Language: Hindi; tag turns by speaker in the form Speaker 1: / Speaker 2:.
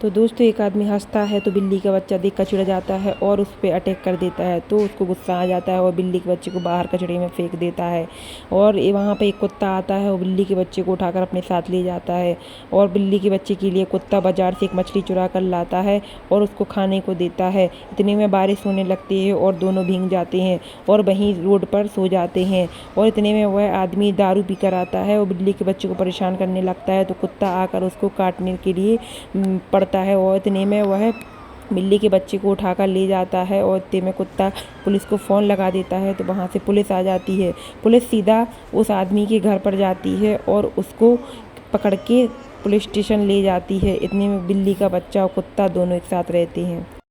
Speaker 1: तो दोस्तों एक आदमी हँसता है तो बिल्ली का बच्चा देख कर चिढ़ जाता है और उस पे अटैक कर देता है। तो उसको गुस्सा आ जाता है और बिल्ली के बच्चे को बाहर कचड़े में फेंक देता है। और वहाँ पे एक कुत्ता आता है और बिल्ली के बच्चे को उठाकर अपने साथ ले जाता है। और बिल्ली के बच्चे के लिए कुत्ता बाजार से एक मछली चुरा कर लाता है और उसको खाने को देता है। इतने में बारिश होने लगती है और दोनों भीग जाते हैं और वहीं रोड पर सो जाते हैं। और इतने में वह आदमी दारू पी कर आता है और बिल्ली के बच्चे को परेशान करने लगता है। तो कुत्ता आकर उसको काटने के लिए पड़ता है और इतने में वह बिल्ली के बच्चे को उठाकर ले जाता है। और इतने में कुत्ता पुलिस को फ़ोन लगा देता है तो वहाँ से पुलिस आ जाती है। पुलिस सीधा उस आदमी के घर पर जाती है और उसको पकड़ के पुलिस स्टेशन ले जाती है। इतने में बिल्ली का बच्चा और कुत्ता दोनों एक साथ रहते हैं।